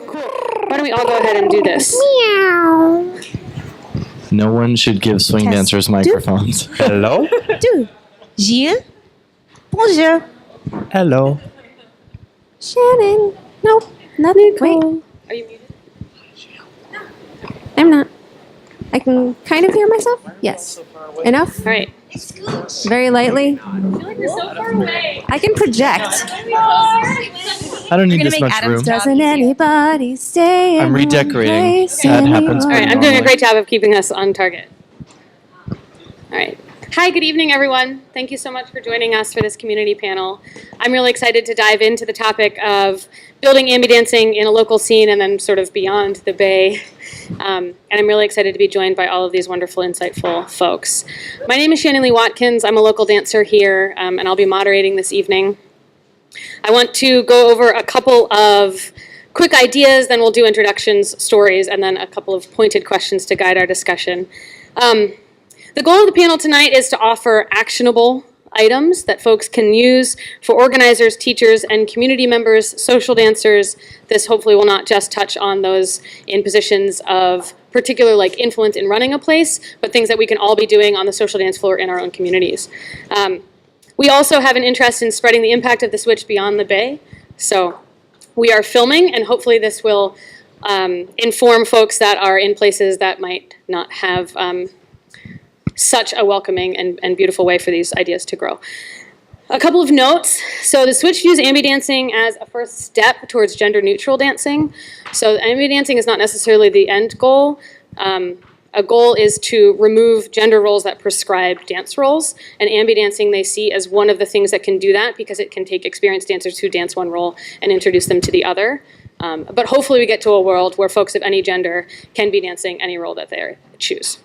Cool. Why don't we all go ahead and do this? Meow. No one should give swing Test. dancers microphones. Hello? Deux. Gilles. Bonjour. Hello. Shannon. Nope. Nothing. Wait. Are you muted? I'm not. I can kind of hear myself. Yes. Enough? All right. Very lightly. You're so far away. I can project. I don't need gonna this make much Adam's room. job Doesn't anybody stay in I'm one redecorating. place That happens All anymore? right, I'm doing a great job of keeping us on target. All right. Hi, good evening, everyone. Thank you so much for joining us for this community panel. I'm really excited to dive into the topic of building ambi-dancing in a local scene and then sort of beyond the Bay. And I'm really excited to be joined by all of these wonderful, insightful folks. My name is Shannon Lee Watkins. I'm a local dancer here, and I'll be moderating this evening. I want to go over a couple of quick ideas, then we'll do introductions, stories, and then a couple of pointed questions to guide our discussion. The goal of the panel tonight is to offer actionable items that folks can use for organizers, teachers, and community members, social dancers. This hopefully will not just touch on those in positions of particular influence in running a place, but things that we can all be doing on the social dance floor in our own communities. We also have an interest in spreading the impact of the Switch beyond the Bay. So we are filming, and hopefully this will inform folks that are in places that might not have such a welcoming and beautiful way for these ideas to grow. A couple of notes. So the Switch views ambi-dancing as a first step towards gender-neutral dancing. So ambi-dancing is not necessarily the end goal. A goal is to remove gender roles that prescribe dance roles, and ambi-dancing they see as one of the things that can do that because it can take experienced dancers who dance one role and introduce them to the other. But hopefully we get to a world where folks of any gender can be dancing any role that they choose.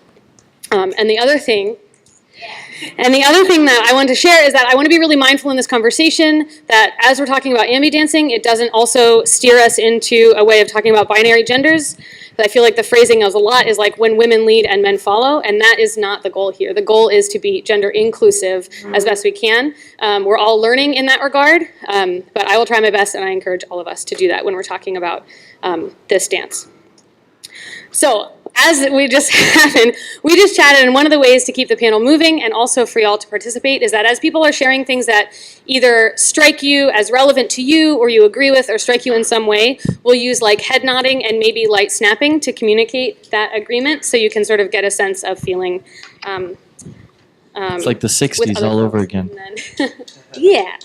And the other thing that I want to share is that I want to be really mindful in this conversation that as we're talking about ambi-dancing, it doesn't also steer us into a way of talking about binary genders. But I feel like the phrasing of a lot is like when women lead and men follow, and that is not the goal here. The goal is to be gender inclusive as best we can. We're all learning in that regard, but I will try my best, and I encourage all of us to do that when we're talking about this dance. So, as we just happened, we just chatted, and one of the ways to keep the panel moving and also for y'all to participate is that as people are sharing things that either strike you as relevant to you or you agree with or strike you in some way, we'll use head nodding and maybe light snapping to communicate that agreement so you can sort of get a sense of feeling It's like the with 60s other all over folks. again. And then yeah.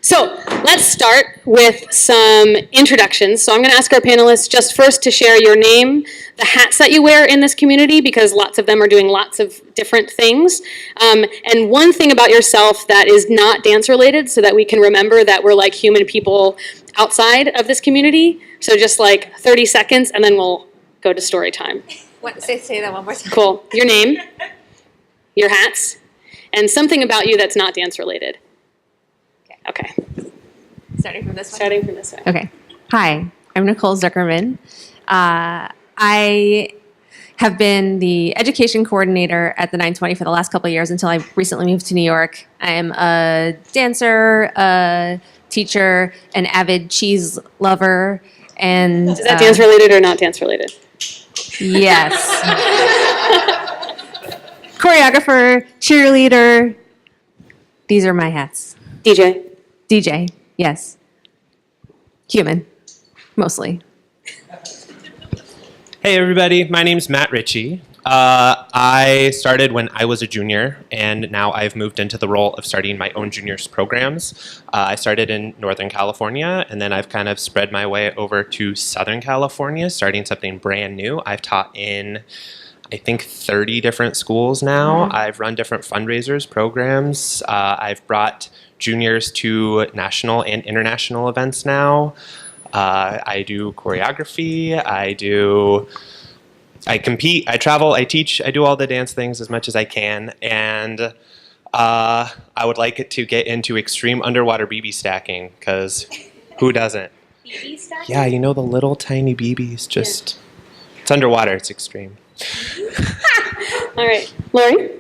So let's start with some introductions. So I'm going to ask our panelists just first to share your name, the hats that you wear in this community, because lots of them are doing lots of different things, and one thing about yourself that is not dance related so that we can remember that we're like human people outside of this community. So just 30 seconds and then we'll go to story time. Say that one more time. Cool. Your name, your hats, and something about you that's not dance related. Okay. Starting from this one. Starting from this way. Okay. Hi, I'm Nicole Zuckerman. I have been the education coordinator at the 920 for the last couple of years until I recently moved to New York. I am a dancer, a teacher, an avid cheese lover, and Is that dance related or not dance related? yes, choreographer, cheerleader. These are my hats. DJ, yes. Human, mostly. Hey everybody, my name's Matt Ritchie. I started when I was a junior, and now I've moved into the role of starting my own juniors programs. I started in Northern California, and then I've kind of spread my way over to Southern California, starting something brand new. I've taught in, I think, 30 different schools now. I've run different fundraisers, programs. I've brought juniors to national and international events now. I do choreography, I compete, I travel, I teach, I do all the dance things as much as I can, and I would like it to get into extreme underwater BB stacking, because who doesn't? BB stacking? Yeah, you know the little tiny BBs, it's underwater, it's extreme. All right. Lori?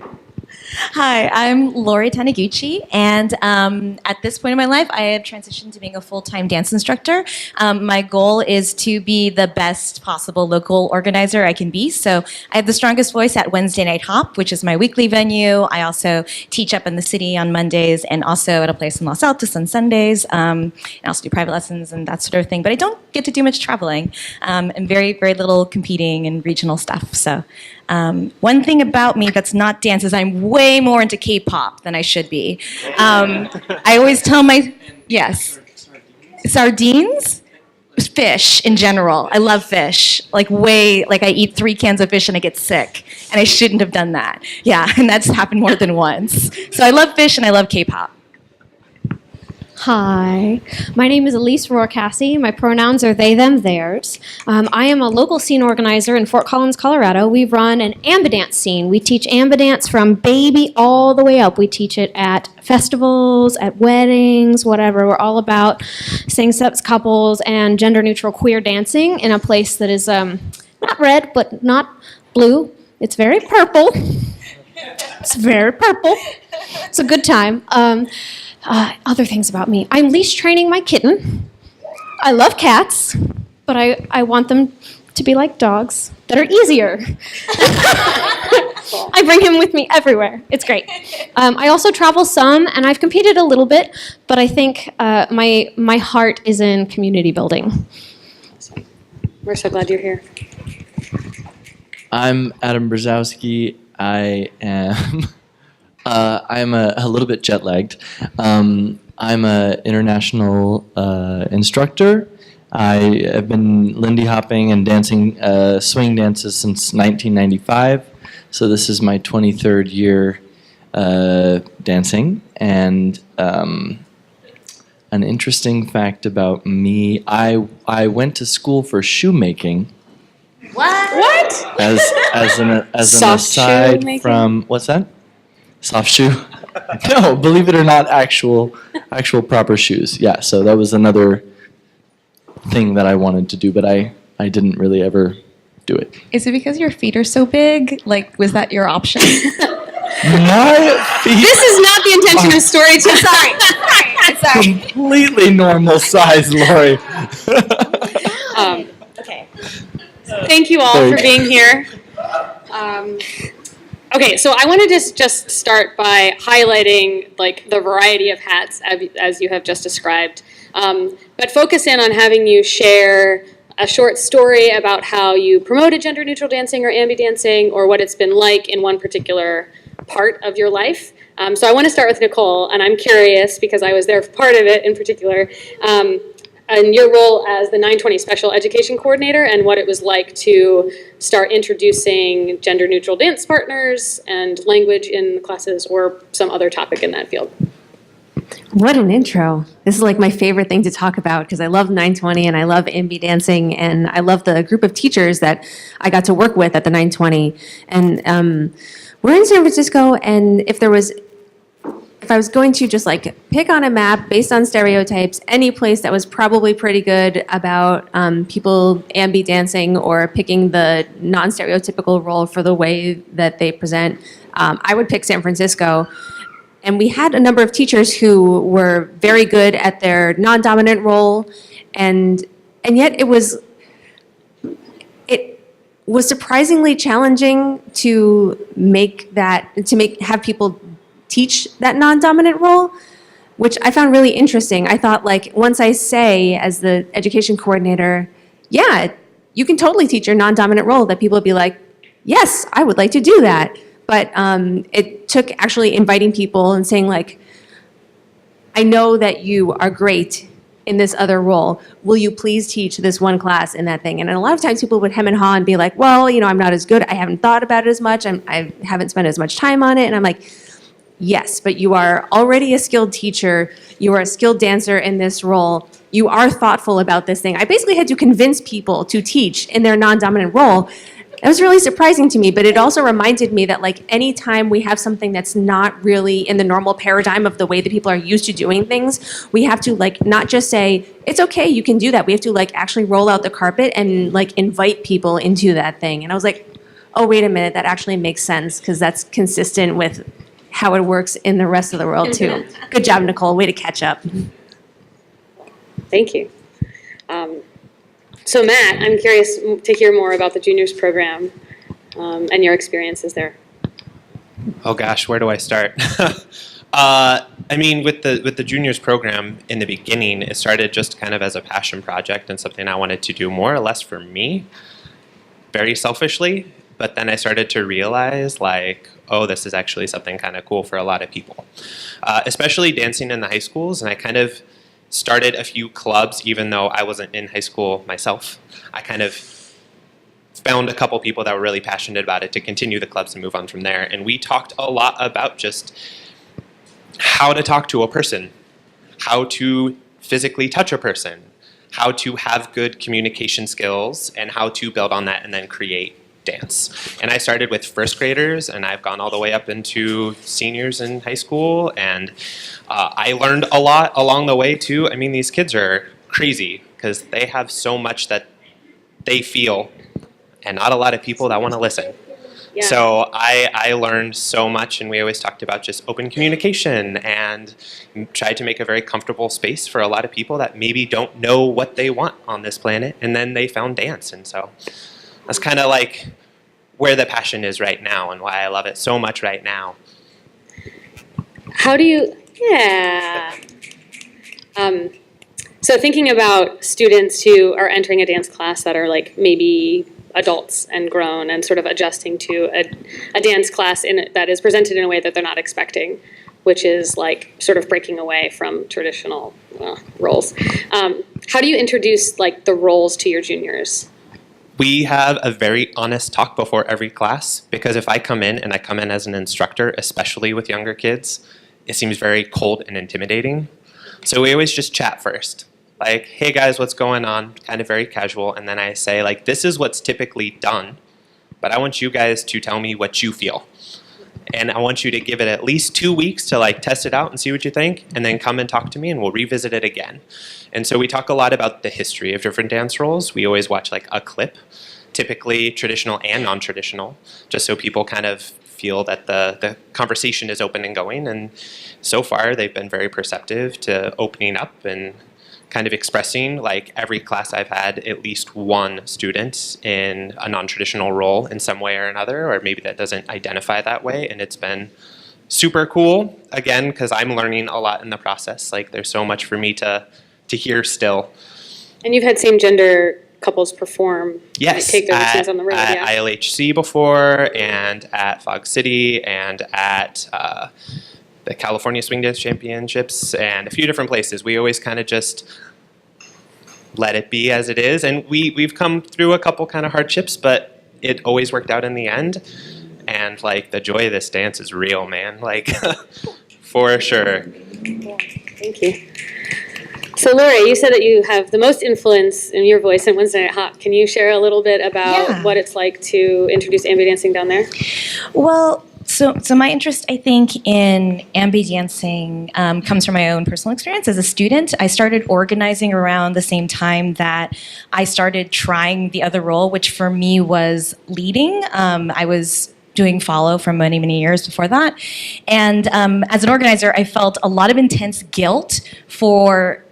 Hi, I'm Lori Taniguchi, and at this point in my life, I have transitioned to being a full-time dance instructor. My goal is to be the best possible local organizer I can be. So I have the strongest voice at Wednesday Night Hop, which is my weekly venue. I also teach up in the city on Mondays, and also at a place in Los Altos on Sundays, and also do private lessons and that sort of thing. But I don't get to do much traveling, and very, very little competing and regional stuff. So. One thing about me that's not dance is I'm way more into K-pop than I should be. I always tell yes, sardines, fish in general. I love fish. Like I eat 3 cans of fish and I get sick, and I shouldn't have done that. Yeah, and that's happened more than once. So I love fish and I love K-pop. Hi, my name is Elise Rohr-Cassie. My pronouns are they, them, theirs. I am a local scene organizer in Fort Collins, Colorado. We run an ambidance scene. We teach ambidance from baby all the way up. We teach it at festivals, at weddings, whatever. We're all about same-sex couples and gender-neutral queer dancing in a place that is not red, but not blue. It's very purple. It's very purple. It's a good time. Other things about me. I'm leash training my kitten. I love cats, but I want them to be like dogs that are easier. I bring him with me everywhere. It's great. I also travel some, and I've competed a little bit, but I think my heart is in community building. We're so glad you're here. I'm Adam Brzezowski. I am. I'm a little bit jet lagged. I'm an international instructor. I have been Lindy hopping and dancing swing dances since 1995. So this is my 23rd year dancing. And an interesting fact about me, I went to school for shoemaking. What? As an Soft aside shoemaking? from what's that? Soft shoe? No, believe it or not, actual proper shoes. Yeah, so that was another thing that I wanted to do, but I didn't really ever do it. Is it because your feet are so big? Like, was that your option? My feet This is not the intention of storytelling. Sorry. completely normal size, Lori. Okay. Thank you all for being here. Okay, so I want to just start by highlighting like the variety of hats as you have just described, but focus in on having you share a short story about how you promoted gender-neutral dancing or ambi-dancing, or what it's been like in one particular part of your life. So I want to start with Nicole, and I'm curious because I was there for part of it in particular. And your role as the 920 Special Education Coordinator, and what it was like to start introducing gender-neutral dance partners and language in classes, or some other topic in that field. What an intro. This is like my favorite thing to talk about because I love 920 and I love ambi dancing and I love the group of teachers that I got to work with at the 920. And we're in San Francisco, and if I was going to just like pick on a map based on stereotypes, any place that was probably pretty good about people ambi dancing or picking the non-stereotypical role for the way that they present, I would pick San Francisco. And we had a number of teachers who were very good at their non-dominant role, and yet it was surprisingly challenging to have people teach that non-dominant role, which I found really interesting. I thought, like, once I say as the education coordinator, yeah, you can totally teach your non-dominant role, that people would be like, yes, I would like to do that. But it took actually inviting people and saying, like, I know that you are great in this other role. Will you please teach this one class in that thing? And a lot of times people would hem and haw and be like, well, I'm not as good. I haven't thought about it as much. I haven't spent as much time on it. And I'm like, yes, but you are already a skilled teacher. You are a skilled dancer in this role. You are thoughtful about this thing. I basically had to convince people to teach in their non-dominant role. That was really surprising to me, but it also reminded me that, like, anytime we have something that's not really in the normal paradigm of the way that people are used to doing things, we have to, like, not just say, it's okay, you can do that. We have to, like, actually roll out the carpet and, like, invite people into that thing. And I was like, oh, wait a minute, that actually makes sense, because that's consistent with how it works in the rest of the world too. Good job, Nicole. Way to catch up. Thank you. So Matt, I'm curious to hear more about the juniors program and your experiences there. Oh gosh, where do I start? I mean, with the juniors program in the beginning, it started just kind of as a passion project and something I wanted to do more or less for me, very selfishly. But then I started to realize, like, oh, this is actually something kind of cool for a lot of people, especially dancing in the high schools. And I kind of started a few clubs, even though I wasn't in high school myself. I kind of found a couple people that were really passionate about it to continue the clubs and move on from there. And we talked a lot about just how to talk to a person, how to physically touch a person, how to have good communication skills, and how to build on that and then create dance. And I started with first graders, and I've gone all the way up into seniors in high school, and I learned a lot along the way too. I mean, these kids are crazy because they have so much that they feel, and not a lot of people that want to listen. Yeah. So I learned so much, and we always talked about just open communication and tried to make a very comfortable space for a lot of people that maybe don't know what they want on this planet, and then they found dance. And so that's kind of like where the passion is right now and why I love it so much right now. How do you, yeah. So thinking about students who are entering a dance class that are like maybe adults and grown and sort of adjusting to a dance class that is presented in a way that they're not expecting, which is like sort of breaking away from traditional roles. How do you introduce like the roles to your juniors? We have a very honest talk before every class, because if I come in and I come in as an instructor, especially with younger kids, it seems very cold and intimidating. So we always just chat first. Like, hey guys, what's going on? Kind of very casual. And then I say, like, this is what's typically done, but I want you guys to tell me what you feel. And I want you to give it at least 2 weeks to like test it out and see what you think, and then come and talk to me and we'll revisit it again. And so we talk a lot about the history of different dance roles. We always watch like a clip, typically traditional and non-traditional, just so people kind of feel that the conversation is open and going. And so far they've been very perceptive to opening up and kind of expressing. Like every class I've had at least one student in a non-traditional role in some way or another, or maybe that doesn't identify that way, and it's been super cool, again, because I'm learning a lot in the process. Like there's so much for me to hear still. And you've had same gender couples perform, Yes, like, take their routines on the road, at yeah. ILHC before, and at Fog City, and at the California Swing Dance Championships, and a few different places. We always kind of just let it be as it is, and we've come through a couple kind of hardships, but it always worked out in the end. And like the joy of this dance is real, man. Like for sure. Yeah, thank you. So Lori, you said that you have the most influence in your voice in Wednesday Night Hop. Can you share a little bit about Yeah. what it's like to introduce ambi dancing down there? Well, so my interest, I think, in ambi dancing comes from my own personal experience as a student. I started organizing around the same time that I started trying the other role, which for me was leading. I was doing follow for many, many years before that. And as an organizer, I felt a lot of intense guilt for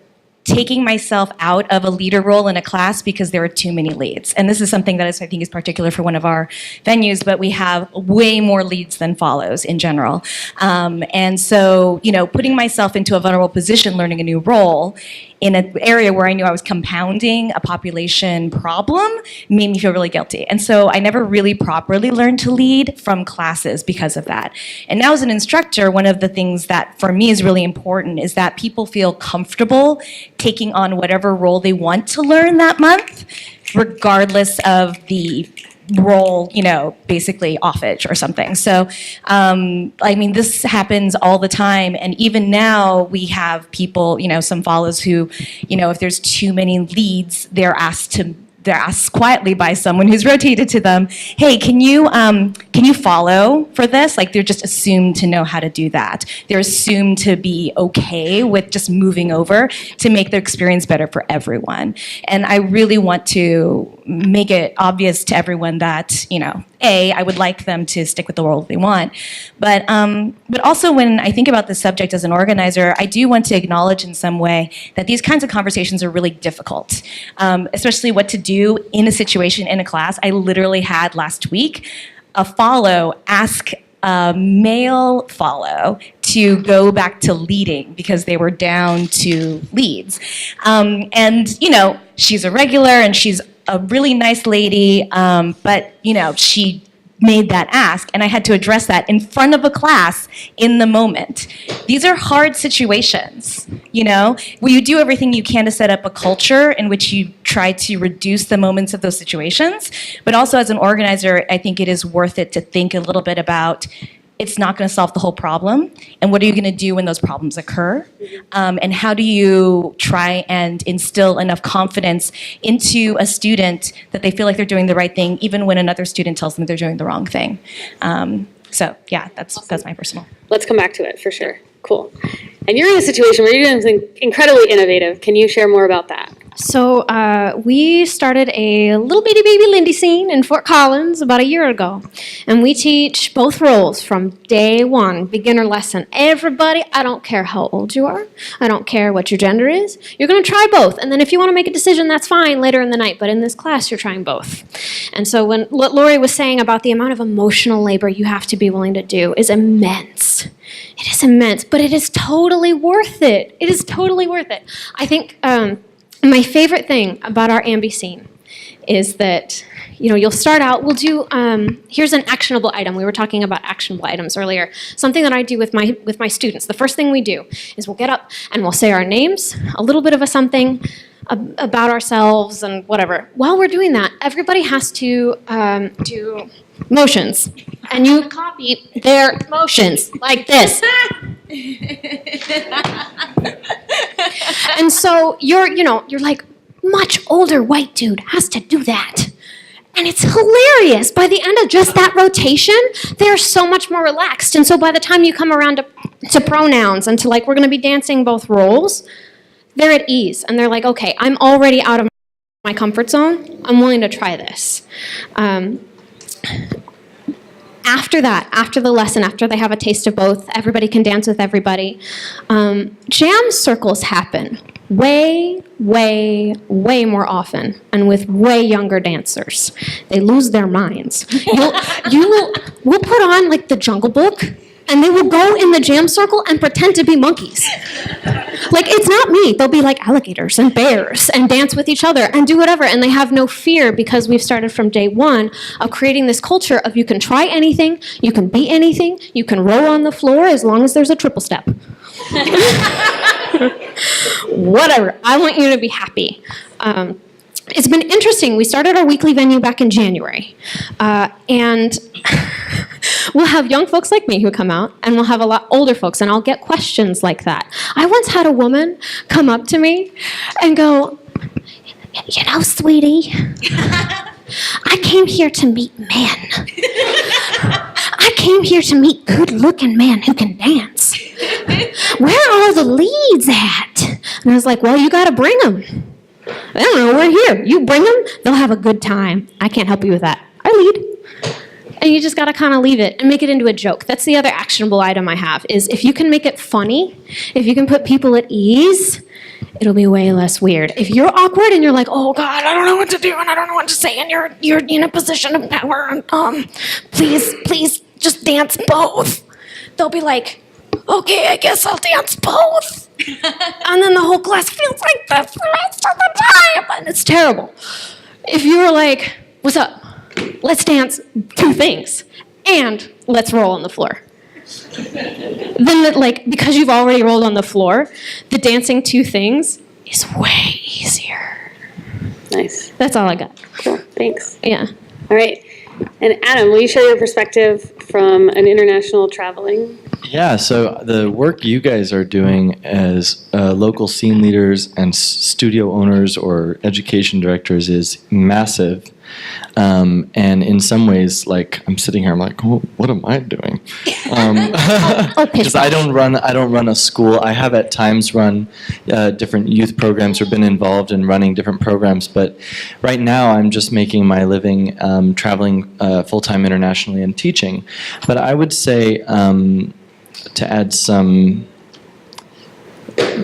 taking myself out of a leader role in a class because there were too many leads. And this is something that I think is particular for one of our venues, but we have way more leads than follows in general. And so, putting myself into a vulnerable position, learning a new role in an area where I knew I was compounding a population problem made me feel really guilty. And so I never really properly learned to lead from classes because of that. And now as an instructor, one of the things that for me is really important is that people feel comfortable taking on whatever role they want to learn that month, regardless of the role, basically offage or something. So, this happens all the time. And even now we have people, some follows who, if there's too many leads, they're asked to they're asked quietly by someone who's rotated to them, hey, can you follow for this? Like, they're just assumed to know how to do that. They're assumed to be okay with just moving over to make their experience better for everyone. And I really want to make it obvious to everyone that, I would like them to stick with the role they want. But also when I think about this subject as an organizer, I do want to acknowledge in some way that these kinds of conversations are really difficult, especially what to do in a situation in a class. I literally had last week a follow ask a male follow to go back to leading because they were down to leads. She's a regular and she's a really nice lady, but she made that ask, and I had to address that in front of a class in the moment. These are hard situations, where you do everything you can to set up a culture in which you try to reduce the moments of those situations. But also as an organizer, I think it is worth it to think a little bit about it's not going to solve the whole problem, and what are you going to do when those problems occur? And how do you try and instill enough confidence into a student that they feel like they're doing the right thing, even when another student tells them they're doing the wrong thing? That's my personal. Let's come back to it for sure. Cool. And you're in a situation where you're doing something incredibly innovative. Can you share more about that? So we started a little bitty baby Lindy scene in Fort Collins about a year ago. And we teach both roles from day one, beginner lesson. Everybody, I don't care how old you are. I don't care what your gender is. You're going to try both. And then if you want to make a decision, that's fine later in the night. But in this class, you're trying both. And so what Lori was saying about the amount of emotional labor you have to be willing to do is immense. It is immense, but it is totally worth it. It is totally worth it. I think my favorite thing about our Ambi scene is that, you'll start out, we'll do, here's an actionable item. We were talking about actionable items earlier. Something that I do with my students. The first thing we do is we'll get up and we'll say our names, a little bit of a something about ourselves and whatever. While we're doing that, everybody has to do motions. And you copy their motions like this. And so you're like, much older white dude has to do that. And it's hilarious. By the end of just that rotation, they're so much more relaxed. And so by the time you come around to pronouns and to we're going to be dancing both roles, they're at ease. And they're like, okay, I'm already out of my comfort zone. I'm willing to try this. After that, after the lesson, after they have a taste of both, everybody can dance with everybody. Jam circles happen way, way, way more often and with way younger dancers. They lose their minds. We'll put on the Jungle Book and they will go in the jam circle and pretend to be monkeys. It's not me. They'll be like alligators and bears and dance with each other and do whatever. And they have no fear because we've started from day one of creating this culture of you can try anything, you can be anything, you can roll on the floor as long as there's a triple step. Whatever. I want you to be happy. It's been interesting. We started our weekly venue back in January. And we'll have young folks like me who come out, and we'll have a lot older folks, and I'll get questions like that. I once had a woman come up to me and go, sweetie, I came here to meet men. I came here to meet good-looking men who can dance. Where are all the leads at? And I was like, well, you got to bring them. I don't know, we're here. You bring them, they'll have a good time. I can't help you with that. I lead. And you just got to kind of leave it and make it into a joke. That's the other actionable item I have, is if you can make it funny, if you can put people at ease, it'll be way less weird. If you're awkward and you're like, oh God, I don't know what to do and I don't know what to say, and you're in a position of power, and please just dance both. They'll be like, okay, I guess I'll dance both. And then the whole class feels like this the rest of the time, and it's terrible. If you're like, what's up? Let's dance two things, and let's roll on the floor. Then, because you've already rolled on the floor, the dancing two things is way easier. Nice. That's all I got. Cool. Thanks. Yeah. All right. And Adam, will you share your perspective from an international traveling Yeah, so the work you guys are doing as local scene leaders and studio owners or education directors is massive. And in some ways, like I'm sitting here, I'm like, oh, what am I doing? Because I don't run a school. I have at times run different youth programs or been involved in running different programs. But right now, I'm just making my living traveling full-time internationally and teaching. But I would say to add some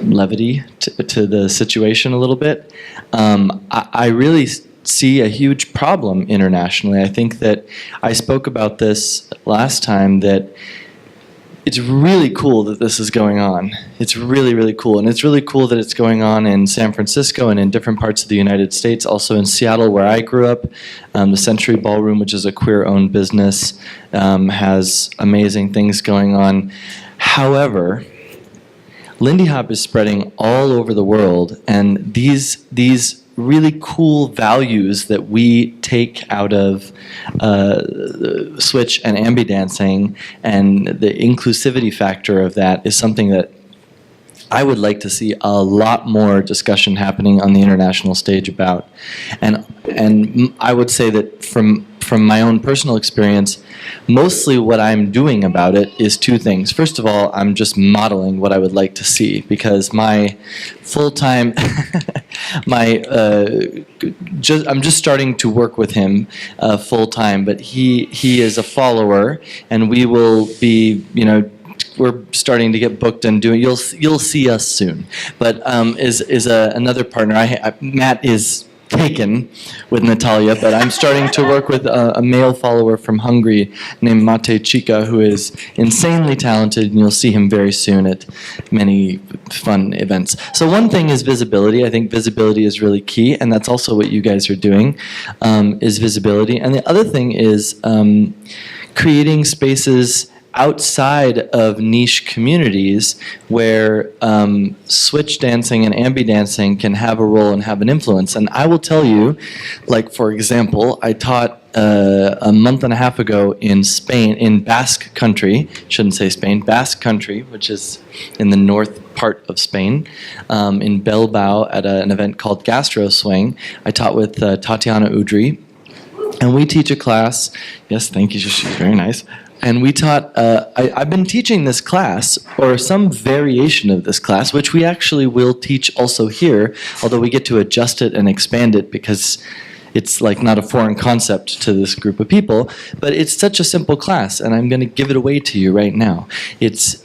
levity to the situation a little bit, I really see a huge problem internationally. I think that I spoke about this last time, that it's really cool that this is going on. It's really, really cool. And it's really cool that it's going on in San Francisco and in different parts of the United States, also in Seattle, where I grew up. The Century Ballroom, which is a queer-owned business, has amazing things going on. However, Lindy Hop is spreading all over the world, and these really cool values that we take out of switch and ambi dancing and the inclusivity factor of that is something that I would like to see a lot more discussion happening on the international stage about. And I would say that from my own personal experience, mostly what I'm doing about it is two things. First of all, I'm just modeling what I would like to see, because my full-time, I'm just starting to work with him full-time, but he is a follower, and we will be, we're starting to get booked and doing. You'll see us soon. But another partner. Matt is taken with Natalia, but I'm starting to work with a male follower from Hungary named Mate Chica, who is insanely talented, and you'll see him very soon at many fun events. So one thing is visibility. I think visibility is really key, and that's also what you guys are doing, is visibility. And the other thing is creating spaces outside of niche communities where switch dancing and ambi dancing can have a role and have an influence. And I will tell you, like, for example, I taught a month and a half ago in Spain, in Basque Country, shouldn't say Spain, Basque Country, which is in the north part of Spain, in Bilbao at an event called Gastro Swing. I taught with Tatiana Udry, and we teach a class. Yes, thank you, she's very nice. And we taught, I've been teaching this class, or some variation of this class, which we actually will teach also here, although we get to adjust it and expand it because it's like not a foreign concept to this group of people, but it's such a simple class, and I'm going to give it away to you right now.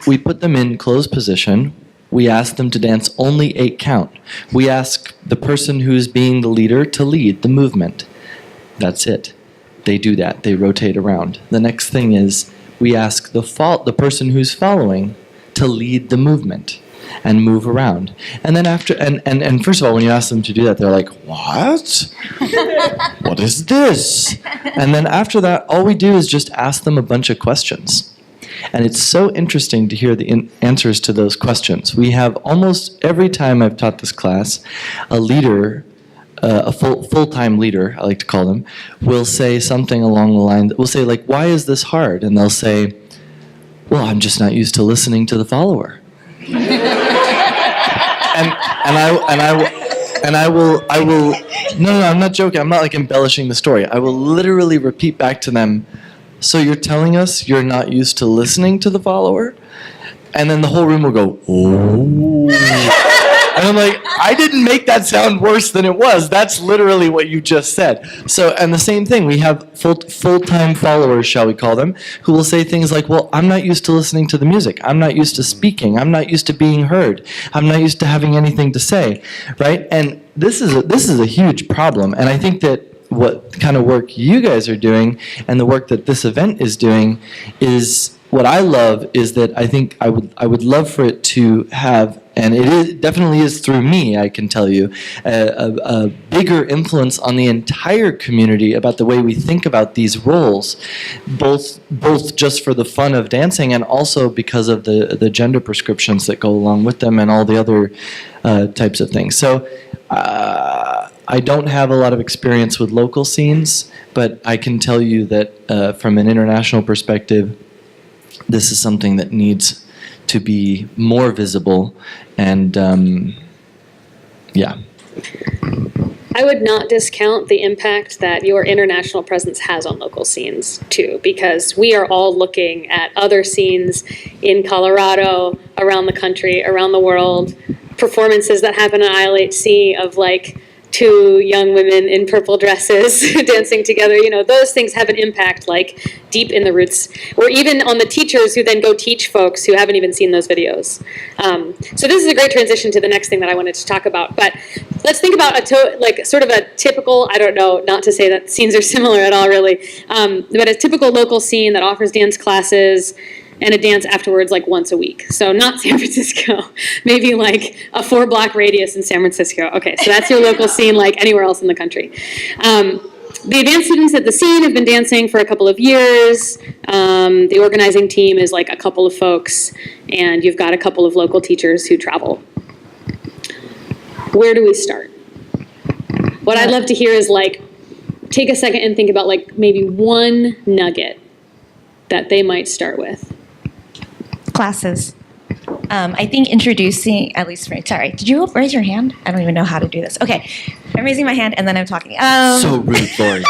We put them in closed position. We ask them to dance only 8 count. We ask the person who's being the leader to lead the movement. That's it. They do that. They rotate around. The next thing is we ask the person who's following to lead the movement and move around. And then after, and first of all, when you ask them to do that, they're like, what? What is this? And then after that, all we do is just ask them a bunch of questions. And it's so interesting to hear the answers to those questions. We have almost every time I've taught this class, a leader, a full-time leader, I like to call them, will say something along the line, we'll say, like, why is this hard? And they'll say, well, I'm just not used to listening to the follower. and I will, no, I'm not joking, I'm not like embellishing the story. I will literally repeat back to them, so you're telling us you're not used to listening to the follower? And then the whole room will go, oh. And I'm like, I didn't make that sound worse than it was. That's literally what you just said. So, and the same thing, we have full-time followers, shall we call them, who will say things like, well, I'm not used to listening to the music. I'm not used to speaking. I'm not used to being heard. I'm not used to having anything to say, right? And this is a huge problem. And I think that what kind of work you guys are doing and the work that this event is doing is, what I love is that I think I would love for it to have, and definitely is through me, I can tell you, a bigger influence on the entire community about the way we think about these roles, both just for the fun of dancing and also because of the gender prescriptions that go along with them and all the other types of things. So I don't have a lot of experience with local scenes, but I can tell you that from an international perspective, this is something that needs to be more visible, and yeah. I would not discount the impact that your international presence has on local scenes, too, because we are all looking at other scenes in Colorado, around the country, around the world, performances that happen at ILHC of like two young women in purple dresses dancing together. You know, those things have an impact like deep in the roots, or even on the teachers who then go teach folks who haven't even seen those videos. So this is a great transition to the next thing that I wanted to talk about. But let's think about sort of a typical, I don't know, not to say that scenes are similar at all really, but a typical local scene that offers dance classes and a dance afterwards like once a week. So not San Francisco, maybe like a 4-block radius in San Francisco. Okay, so that's your local scene like anywhere else in the country. The advanced students at the scene have been dancing for a couple of years. The organizing team is like a couple of folks, and you've got a couple of local teachers who travel. Where do we start? What I'd love to hear is like, take a second and think about like maybe one nugget that they might start with. Classes. I think introducing, at least, sorry, did you raise your hand? I don't even know how to do this. Okay, I'm raising my hand and then I'm talking. So rude, Lori.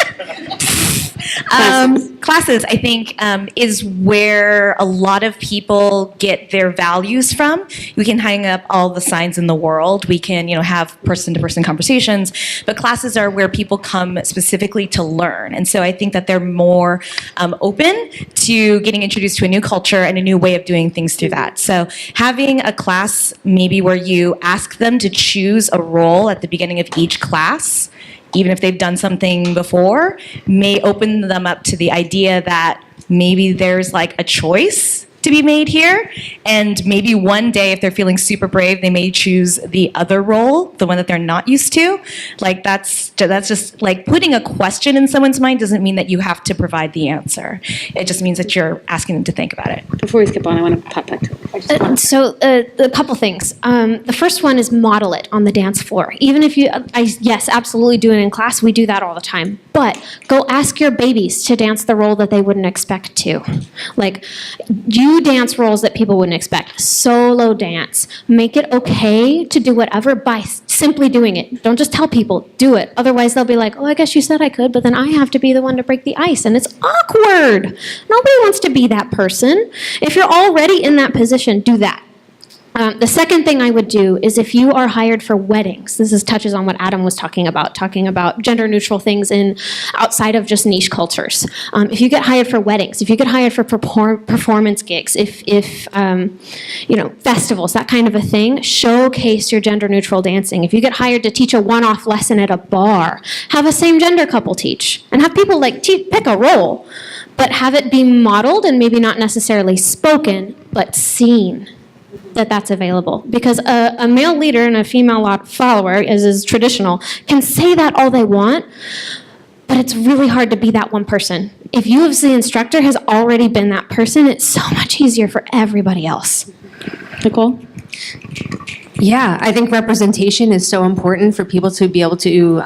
Classes, I think, is where a lot of people get their values from. We can hang up all the signs in the world. We can, have person-to-person conversations. But classes are where people come specifically to learn. And so I think that they're more open to getting introduced to a new culture and a new way of doing things through that. So having a class maybe where you ask them to choose a role at the beginning of each class, even if they've done something before, may open them up to the idea that maybe there's like a choice to be made here. And maybe one day, if they're feeling super brave, they may choose the other role, the one that they're not used to. Like that's just like putting a question in someone's mind doesn't mean that you have to provide the answer. It just means that you're asking them to think about it. Before we skip on, I want to pop back to it. A couple things. The first one is model it on the dance floor. Even if yes, absolutely do it in class. We do that all the time. But go ask your babies to dance the role that they wouldn't expect to. Like, you dance roles that people wouldn't expect. Solo dance. Make it okay to do whatever by simply doing it. Don't just tell people, do it. Otherwise, they'll be like, oh, I guess you said I could, but then I have to be the one to break the ice. And it's awkward. Nobody wants to be that person. If you're already in that position, do that. The second thing I would do is if you are hired for weddings, touches on what Adam was talking about gender neutral things outside of just niche cultures. If you get hired for weddings, if you get hired for performance gigs, if festivals, that kind of a thing, showcase your gender neutral dancing. If you get hired to teach a one-off lesson at a bar, have a same gender couple teach and have people pick a role, but have it be modeled and maybe not necessarily spoken, but seen. That's available. Because a male leader and a female follower, as is traditional, can say that all they want, but it's really hard to be that one person. If you as the instructor has already been that person, it's so much easier for everybody else. Nicole? Yeah, I think representation is so important for people to be able to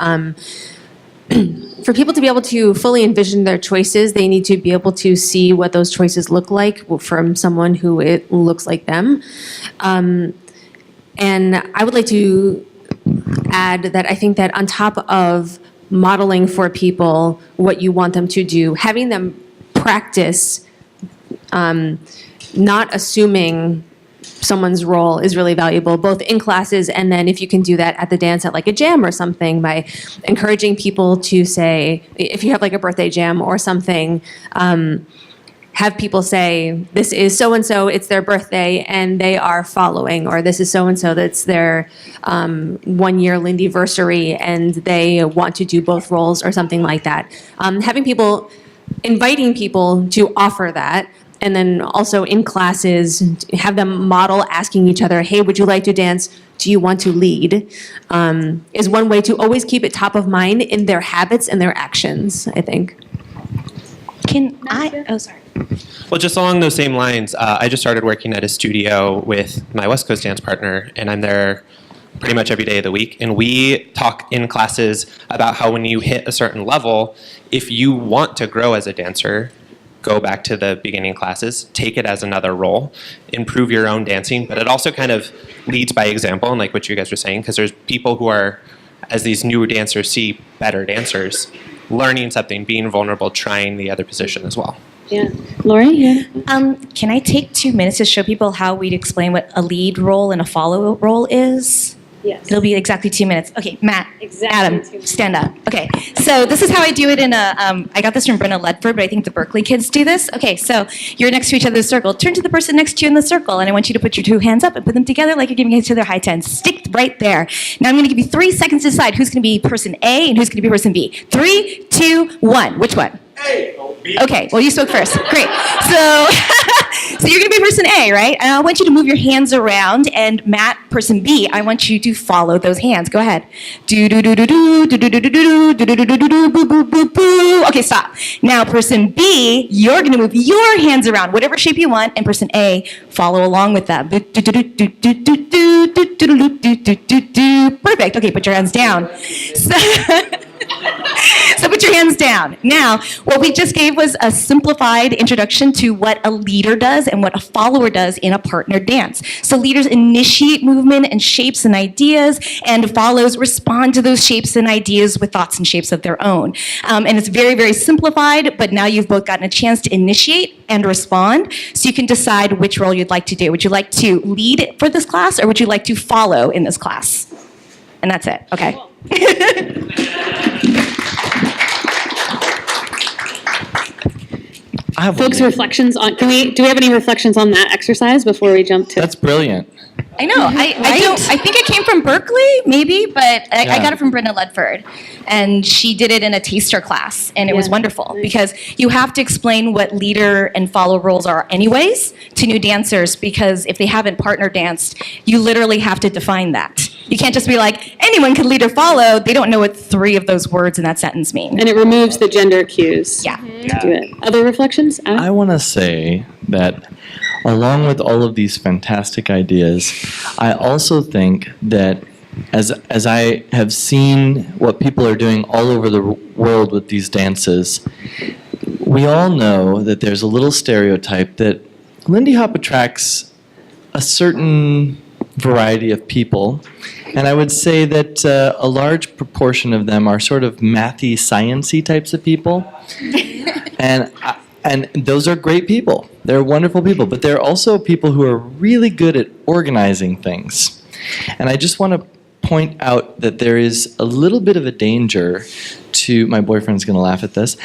fully envision their choices. They need to be able to see what those choices look like from someone who it looks like them. And I would like to add that I think that on top of modeling for people what you want them to do, having them practice not assuming someone's role is really valuable, both in classes and then if you can do that at the dance at like a jam or something, by encouraging people to say, if you have like a birthday jam or something, have people say, this is so-and-so, it's their birthday, and they are following, or this is so-and-so, that's their 1-year Lindyversary, and they want to do both roles or something like that. Inviting people to offer that. And then also in classes, have them model asking each other, hey, would you like to dance? Do you want to lead? Is one way to always keep it top of mind in their habits and their actions, I think. Sorry. Well, just along those same lines, I just started working at a studio with my West Coast dance partner, and I'm there pretty much every day of the week. And we talk in classes about how when you hit a certain level, if you want to grow as a dancer, go back to the beginning classes, take it as another role, improve your own dancing, but it also kind of leads by example, and like what you guys were saying, because there's people who are, as these new dancers see better dancers, learning something, being vulnerable, trying the other position as well. Yeah. Lori? Yeah. Can I take 2 minutes to show people how we'd explain what a lead role and a follow role is? Yes. It'll be exactly 2 minutes. Okay, Matt, Exactly 2 Adam, minutes. stand up. Okay, so this is how I do it in a, I got this from Brenna Ledford, but I think the Berkeley kids do this. Okay, so you're next to each other in a circle. Turn to the person next to you in the circle, and I want you to put your 2 hands up and put them together like you're giving each other high tens. Stick right there. Now I'm going to give you 3 seconds to decide who's going to be person A and who's going to be person B. 3, 2, 1. Which one? A. Okay, well, you spoke first. Great. So, so you're going to be person A, right? And I want you to move your hands around, and Matt, person B, I want you to follow those hands. Go ahead. Do do do do do do do do do do do do do do do boo boo boo boo. Okay, stop. Now, person B, you're going to move your hands around, whatever shape you want, and person A, follow along with them. Do do do do do do do do do do do do do do. Perfect. Okay, put your hands down. So put your hands down. Now, what we just gave was a simplified introduction to what a leader does and what a follower does in a partner dance. So leaders initiate movement and shapes and ideas, and follows respond to those shapes and ideas with thoughts and shapes of their own. And it's very, very simplified, but now you've both gotten a chance to initiate and respond, so you can decide which role you'd like to do. Would you like to lead for this class, or would you like to follow in this class? And that's it. Okay. I have Folks, one. reflections on, do we have any reflections on that exercise before we jump to? That's brilliant. I know. I think it came from Berkeley, maybe, but I Yeah. got it from Brenda Ledford, and she did it in a taster class, and it was Yeah. wonderful because you have to explain what leader and follow roles are, anyways, to new dancers. Because if they haven't partner danced, you literally have to define that. You can't just be like anyone can lead or follow. They don't know what 3 of those words in that sentence mean. And it removes the gender cues. Yeah. Do it. Other reflections? Adam? I want to say that along with all of these fantastic ideas, I also think that as I have seen what people are doing all over the world with these dances, we all know that there's a little stereotype that Lindy Hop attracts a certain variety of people. And I would say that a large proportion of them are sort of mathy, sciencey types of people. And those are great people. They're wonderful people. But they're also people who are really good at organizing things. And I just want to point out that there is a little bit of a danger to, my boyfriend's going to laugh at this,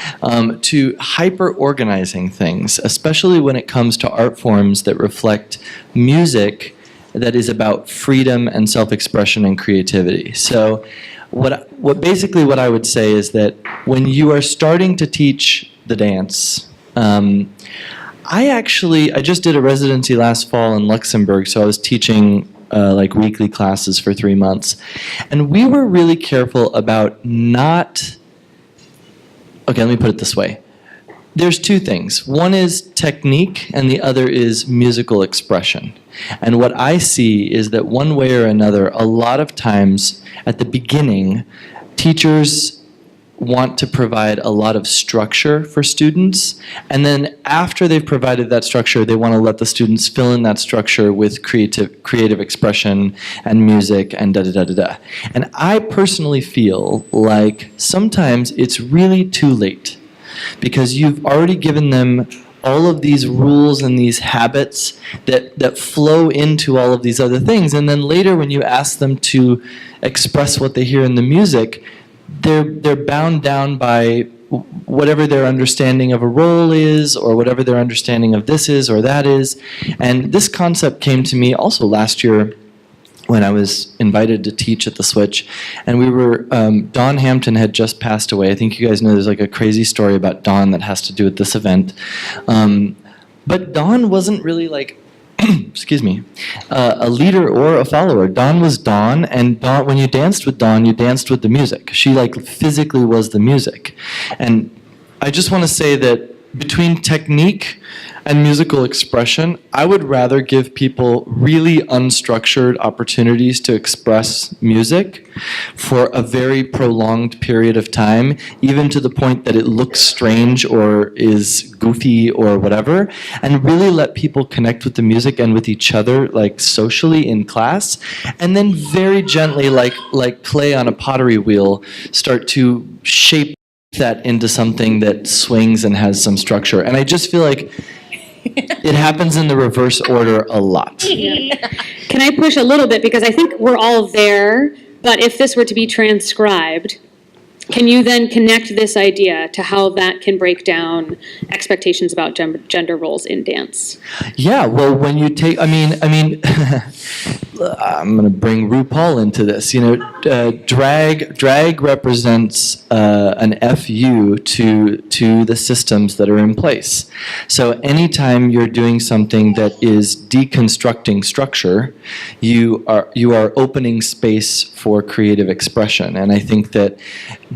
to hyper-organizing things, especially when it comes to art forms that reflect music that is about freedom and self-expression and creativity. So what I would say is that when you are starting to teach the dance, I just did a residency last fall in Luxembourg, so I was teaching like weekly classes for 3 months. And we were really careful about not, okay, let me put it this way. There's 2 things. One is technique, and the other is musical expression. And what I see is that one way or another, a lot of times at the beginning, teachers want to provide a lot of structure for students, and then after they've provided that structure, they want to let the students fill in that structure with creative expression and music and da-da-da-da-da. And I personally feel like sometimes it's really too late, because you've already given them all of these rules and these habits that flow into all of these other things, and then later when you ask them to express what they hear in the music, they're bound down by whatever their understanding of a role is, or whatever their understanding of this is or that is. And this concept came to me also last year when I was invited to teach at the Switch, and we were, Dawn Hampton had just passed away. I think you guys know there's like a crazy story about Dawn that has to do with this event. But Dawn wasn't really like, excuse me, a leader or a follower. Dawn was Dawn, and Dawn, when you danced with Dawn, you danced with the music. She like physically was the music. And I just want to say that between technique, and musical expression, I would rather give people really unstructured opportunities to express music for a very prolonged period of time, even to the point that it looks strange or is goofy or whatever, and really let people connect with the music and with each other, like socially in class, and then very gently, like clay on a pottery wheel, start to shape that into something that swings and has some structure. And I just feel like it happens in the reverse order a lot. Can I push a little bit, because I think we're all there, but if this were to be transcribed, can you then connect this idea to how that can break down expectations about gender roles in dance? Yeah, well, when you take, I mean, I'm going to bring RuPaul into this. You know, drag represents an FU to the systems that are in place. So anytime you're doing something that is deconstructing structure, you are opening space for creative expression. And I think that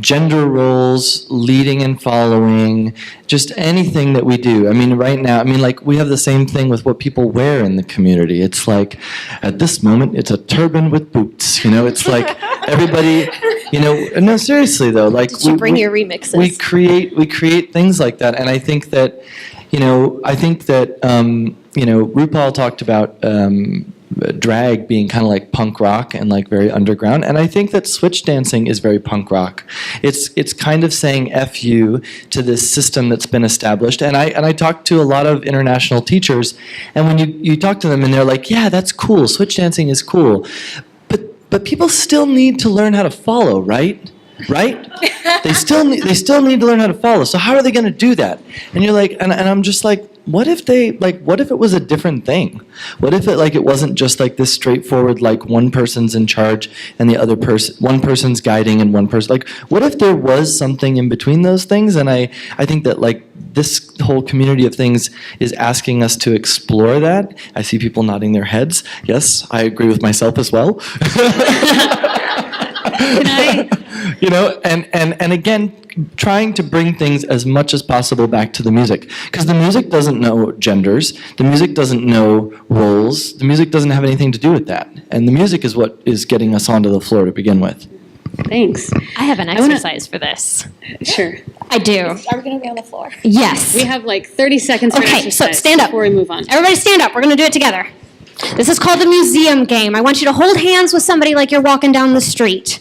gender roles, leading and following, just anything that we do. I mean, right now, like we have the same thing with what people wear in the community. It's like, at this moment, it's a turban with boots. You know, it's like everybody, you know, no, seriously though, like Did you bring your remixes? we create things like that. And I think that, RuPaul talked about drag being kind of like punk rock and like very underground, and I think that switch dancing is very punk rock. It's kind of saying F you to this system that's been established. And I talk to a lot of international teachers, and when you talk to them and they're like, yeah, that's cool, switch dancing is cool, but people still need to learn how to follow, right? They still need to learn how to follow. So how are they going to do that? And you're like, and I'm just like, what if it was a different thing? What if it wasn't just like this straightforward, like one person's in charge and the other person, one person's guiding and one person, like what if there was something in between those things? And I think that like this whole community of things is asking us to explore that. I see people nodding their heads. Yes, I agree with myself as well. Can I? You know, and again, trying to bring things as much as possible back to the music. Because the music doesn't know genders, the music doesn't know roles, the music doesn't have anything to do with that. And the music is what is getting us onto the floor to begin with. Thanks. I have an wanna- exercise for this. Sure. I do. Are we going to be on the floor? Yes. We have like 30 seconds for an Okay, so exercise stand up. before we move on. Everybody stand up. We're going to do it together. This is called the museum game. I want you to hold hands with somebody like you're walking down the street.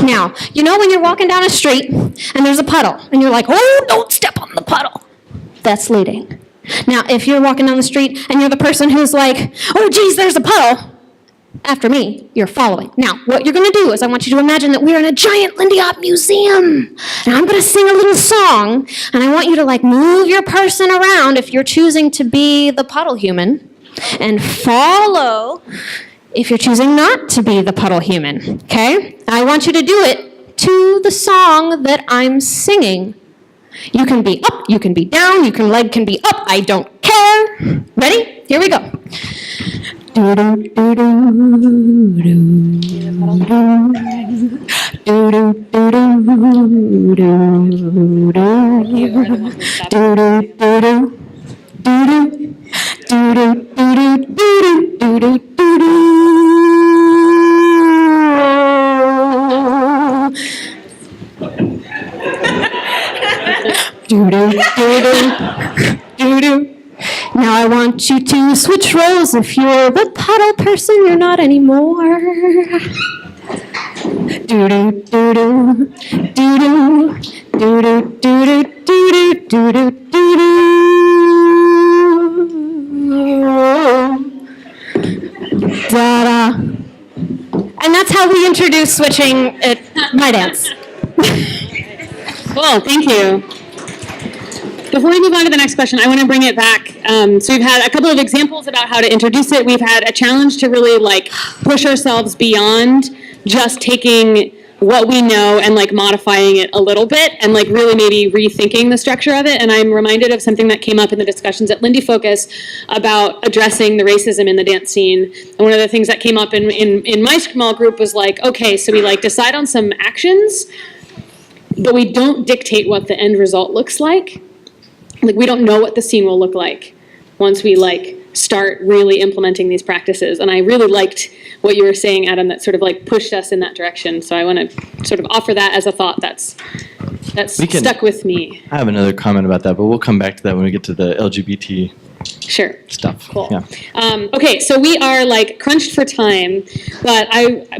Now, you know when you're walking down a street and there's a puddle and you're like, oh, don't step on the puddle. That's leading. Now, if you're walking down the street and you're the person who's like, oh, geez, there's a puddle, after me, you're following. Now, what you're going to do is I want you to imagine that we're in a giant Lindy Hop museum. And I'm going to sing a little song, and I want you to like move your person around if you're choosing to be the puddle human, and follow if you're choosing not to be the puddle human, okay? I want you to do it to the song that I'm singing. You can be up, you can be down, your leg can be up, I don't care. Ready? Here we go. Now I want you to switch roles. If you're the puddle person, you're not anymore. Do do do do do do do do do do do do do. Da-da. And that's how we introduce switching at my dance. Cool, thank you. Before we move on to the next question, I want to bring it back. So we've had a couple of examples about how to introduce it. We've had a challenge to really like push ourselves beyond just taking what we know and like modifying it a little bit and like really maybe rethinking the structure of it. And I'm reminded of something that came up in the discussions at Lindy Focus about addressing the racism in the dance scene. And one of the things that came up in my small group was like, okay, so we like decide on some actions, but we don't dictate what the end result looks like. Like we don't know what the scene will look like. once we like start really implementing these practices. And I really liked what you were saying, Adam, that sort of like pushed us in that direction. So I want to sort of offer that as a thought that's stuck with me. I have another comment about that, but we'll come back to that when we get to the LGBT Sure. stuff. Cool. Yeah. Okay, so we are like crunched for time, but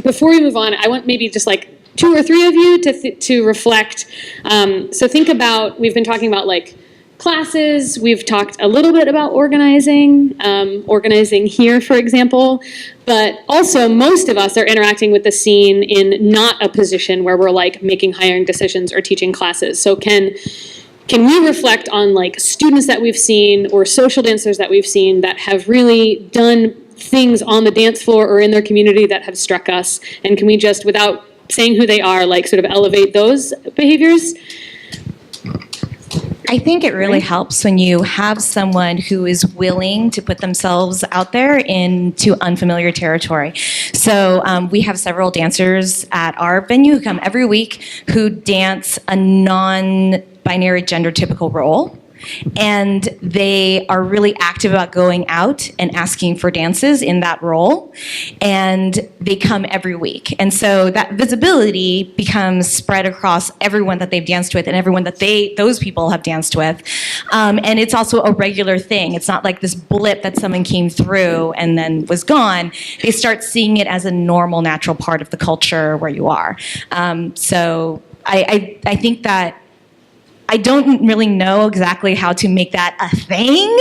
before we move on, I want maybe just like 2 or 3 of you to reflect. So think about, we've been talking about like classes, we've talked a little bit about organizing, organizing here, for example, but also most of us are interacting with the scene in not a position where we're like making hiring decisions or teaching classes. So can we reflect on like students that we've seen or social dancers that we've seen that have really done things on the dance floor or in their community that have struck us? And can we just, without saying who they are, like sort of elevate those behaviors? I think it really helps when you have someone who is willing to put themselves out there into unfamiliar territory. So we have several dancers at our venue who come every week who dance a non-binary gender typical role. And they are really active about going out and asking for dances in that role. And they come every week. And so that visibility becomes spread across everyone that they've danced with and everyone that those people have danced with. And it's also a regular thing. It's not like this blip that someone came through and then was gone. They start seeing it as a normal, natural part of the culture where you are. So I think that I don't really know exactly how to make that a thing,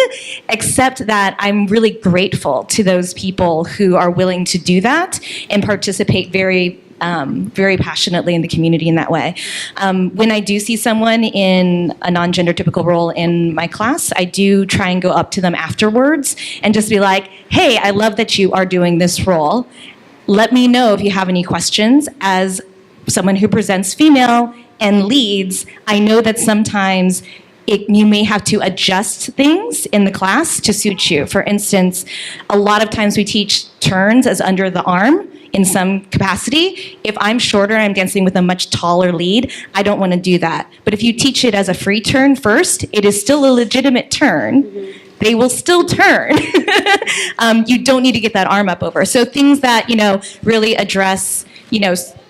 except that I'm really grateful to those people who are willing to do that and participate very passionately in the community in that way. When I do see someone in a non-gender typical role in my class, I do try and go up to them afterwards and just be like, hey, I love that you are doing this role. Let me know if you have any questions. As someone who presents female and leads, I know that sometimes you may have to adjust things in the class to suit you. For instance, a lot of times we teach turns as under the arm in some capacity. If I'm shorter and I'm dancing with a much taller lead, I don't want to do that. But if you teach it as a free turn first, it is still a legitimate turn. Mm-hmm. They will still turn. You don't need to get that arm up over. So things that, really address,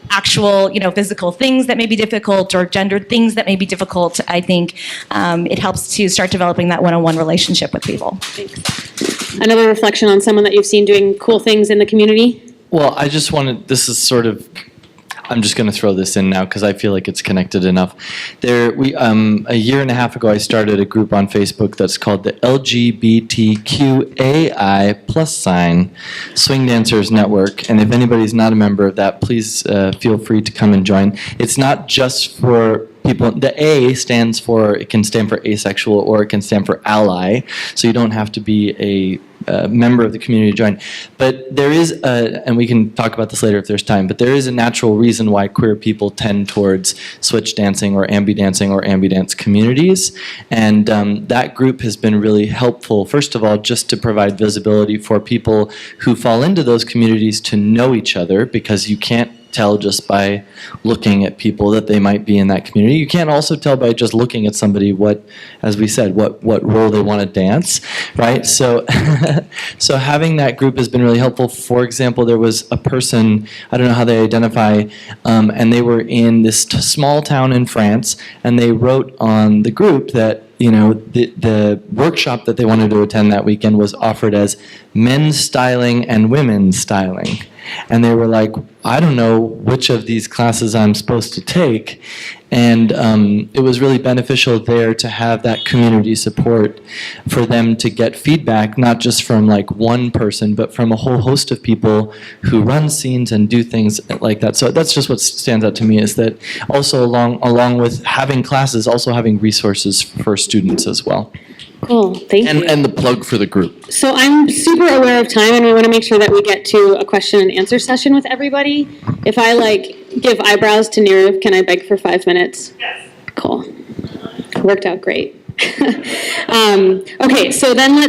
actual, physical things that may be difficult or gendered things that may be difficult, I think it helps to start developing that one-on-one relationship with people. Thanks. Another reflection on someone that you've seen doing cool things in the community? Well, I just wanted, this is sort of, I'm just going to throw this in now because I feel like it's connected enough. A year and a half ago, I started a group on Facebook that's called the LGBTQAI+ Swing Dancers Network. And if anybody's not a member of that, please feel free to come and join. It's not just for people. The A stands for, it can stand for asexual or it can stand for ally. So you don't have to be a member of the community to join. But there is, and we can talk about this later if there's time, but there is a natural reason why queer people tend towards switch dancing or ambidance communities. And that group has been really helpful, first of all, just to provide visibility for people who fall into those communities to know each other, because you can't tell just by looking at people that they might be in that community. You can't also tell by just looking at somebody what, as we said, what role they want to dance, right? So, so having that group has been really helpful. For example, there was a person, I don't know how they identify, and they were in this small town in France, and they wrote on the group that the workshop that they wanted to attend that weekend was offered as men's styling and women's styling. And they were like, I don't know which of these classes I'm supposed to take. And it was really beneficial there to have that community support for them to get feedback, not just from like one person, but from a whole host of people who run scenes and do things like that. So that's just what stands out to me, is that also along with having classes, also having resources for students as well. Cool, thank you. And the plug for the group. So I'm super aware of time, and we want to make sure that we get to a question and answer session with everybody. If I give eyebrows to Nirav, can I beg for 5 minutes? Yes. Cool. Worked out great. Okay, so then I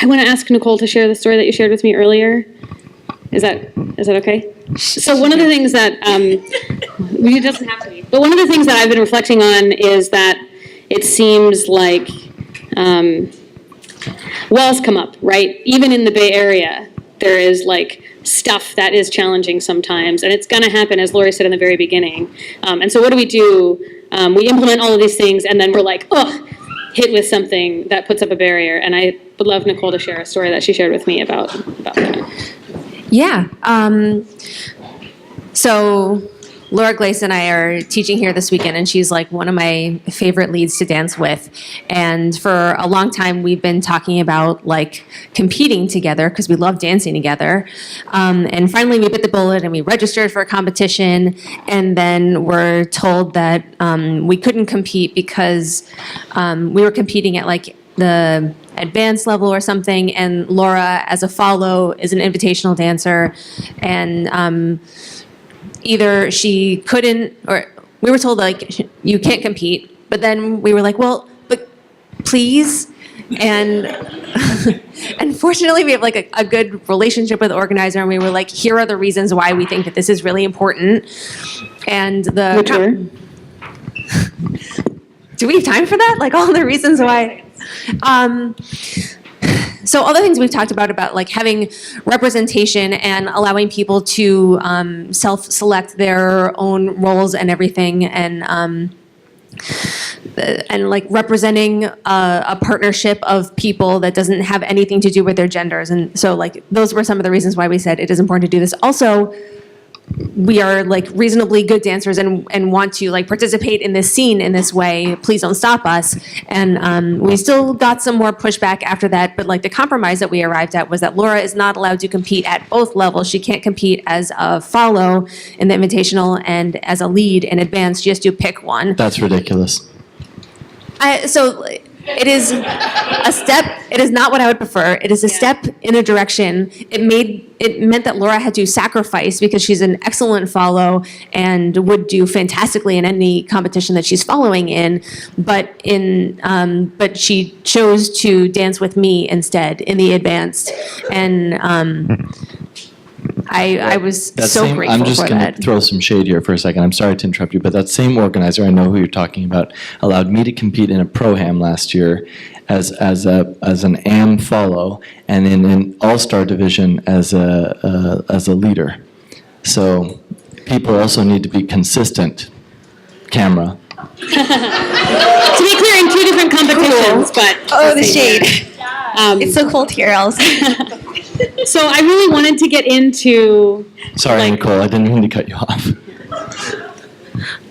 want to ask Nicole to share the story that you shared with me earlier. Is that okay? So one of the things that, it doesn't have to be, but one of the things that I've been reflecting on is that it seems like walls come up, right? Even in the Bay Area, there is like stuff that is challenging sometimes, and it's going to happen, as Lori said in the very beginning. And so what do? We implement all of these things, and then we're like, oh, hit with something that puts up a barrier. And I would love Nicole to share a story that she shared with me about that. Yeah. So Laura Glace and I are teaching here this weekend, and she's like one of my favorite leads to dance with. And for a long time, we've been talking about like competing together because we love dancing together. And finally, we bit the bullet and we registered for a competition. And then we're told that we couldn't compete because we were competing at like the advanced level or something. And Laura, as a follow, is an invitational dancer, and either she couldn't, or we were told like you can't compete, but then we were like, well, but please. And unfortunately, we have like a good relationship with the organizer, and we were like, here are the reasons why we think that this is really important. And Which were? Do we have time for that? Like all the reasons why? So all the things we've talked about like having representation and allowing people to self-select their own roles and everything, and like representing a partnership of people that doesn't have anything to do with their genders. And so like those were some of the reasons why we said it is important to do this. Also, we are like reasonably good dancers and want to like participate in this scene in this way. Please don't stop us. And we still got some more pushback after that, but like the compromise that we arrived at was that Laura is not allowed to compete at both levels. She can't compete as a follow in the invitational and as a lead in advanced. She has to pick one. That's ridiculous. So it is a step. It is not what I would prefer. It is a step in a direction. It meant that Laura had to sacrifice because she's an excellent follow and would do fantastically in any competition that she's following in. But she chose to dance with me instead in the advanced, and I was so grateful I'm just for going to that. throw some shade here for a second. I'm sorry to interrupt you, but that same organizer, I know who you're talking about, allowed me to compete in a pro-ham last year as an AM follow, and in an all-star division as a leader. So people also need to be consistent. Camera. To be clear, in two different competitions, but Oh, the shade. It's so cold here, Allison. so I really wanted to get into. Sorry, Like- Nicole, I didn't mean to cut you off.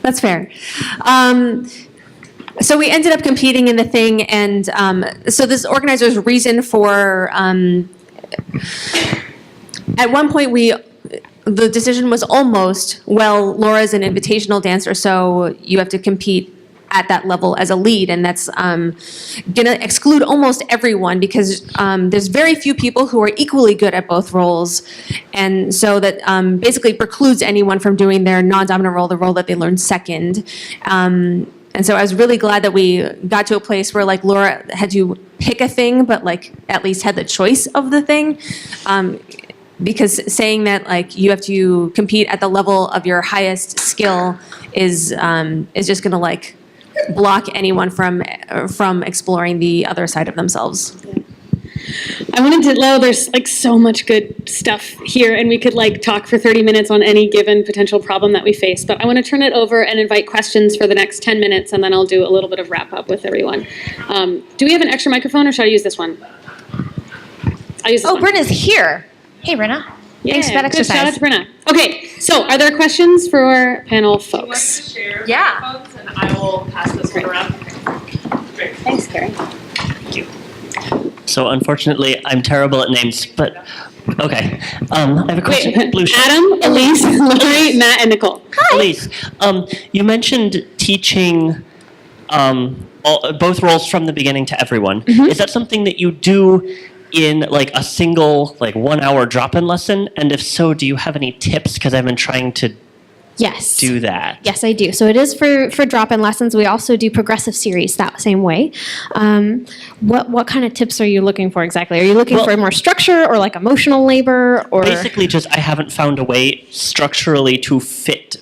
That's fair. So we ended up competing in the thing, and so this organizer's reason for, at one point the decision was almost, well, Laura's an invitational dancer, so you have to compete at that level as a lead, and that's gonna exclude almost everyone because there's very few people who are equally good at both roles, and so that basically precludes anyone from doing their non-dominant role, the role that they learned second. And so I was really glad that we got to a place where like Laura had to pick a thing, but like at least had the choice of the thing. Because saying that like you have to compete at the level of your highest skill is just gonna like block anyone from exploring the other side of themselves. I wanted to know there's like so much good stuff here, and we could like talk for 30 minutes on any given potential problem that we face, but I want to turn it over and invite questions for the next 10 minutes, and then I'll do a little bit of wrap up with everyone. Do we have an extra microphone, or should I use this one? I'll use this one. Brenna's here. Hey, Brenna. Thanks for that good. Shout out exercise. to Brenna. Okay, so are there questions for panel folks? Yeah. And I will pass this one around. Thanks, Carrie. So unfortunately, I'm terrible at names, but okay. I have a question. Wait, Blue shirt. Adam, Elise, Lori, Matt, and Nicole. Elise, you mentioned teaching both roles from the beginning to everyone. Is that something that you do in like a single 1 hour drop-in lesson? And if so, do you have any tips? Because I've been trying to Yes. do that. Yes, I do. So it is for drop-in lessons. We also do progressive series that same way. What kind of tips are you looking for exactly? Are you looking Well- for more structure or like emotional labor or? Basically, just I haven't found a way structurally to fit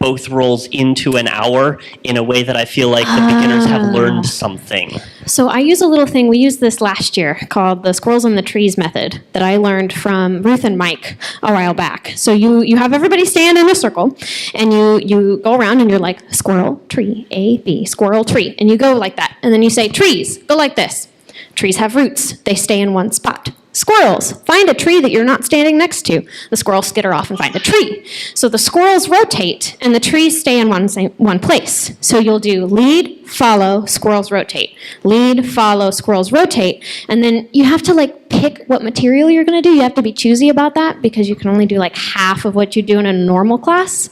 both roles into an hour in a way that I feel like the beginners have learned something. So I use a little thing, we used this last year, called the squirrels in the trees method that I learned from Ruth and Mike a while back. So you have everybody stand in a circle, and you go around and you're like, squirrel, tree, A, B, squirrel, tree. And you go like that. And then you say, trees, go like this. Trees have roots. They stay in one spot. Squirrels, find a tree that you're not standing next to. The squirrels skitter off and find a tree. So the squirrels rotate and the trees stay in one place. So you'll do lead, follow, squirrels rotate. Lead, follow, squirrels rotate. And then you have to like pick what material you're going to do. You have to be choosy about that because you can only do like half of what you do in a normal class.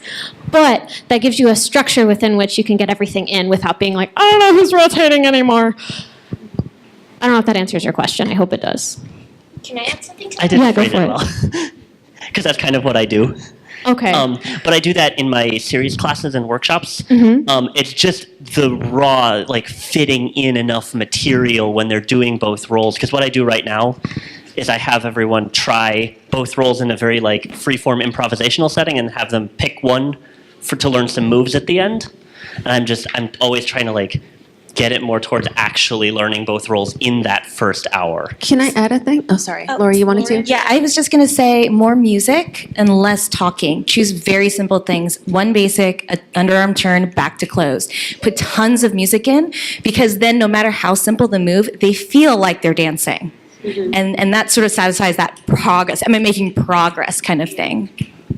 But that gives you a structure within which you can get everything in without being like, I don't know who's rotating anymore. I don't know if that answers your question. I hope it does. Can I add something to I that? didn't Yeah, go phrase for it well. Because that's kind of what I do. Okay. But I do that in my series classes and workshops. It's just the raw, like fitting in enough material when they're doing both roles. Because what I do right now is I have everyone try both roles in a very like free-form improvisational setting and have them pick one to learn some moves at the end. And I'm always trying to like get it more towards actually learning both roles in that first hour. Can I add a thing? Oh, sorry. Lori, you wanted to? Yeah, I was just going to say more music and less talking. Choose very simple things. One basic, a underarm turn, back to close. Put tons of music in because then no matter how simple the move, they feel like they're dancing. And that sort of satisfies that progress. Making progress kind of thing.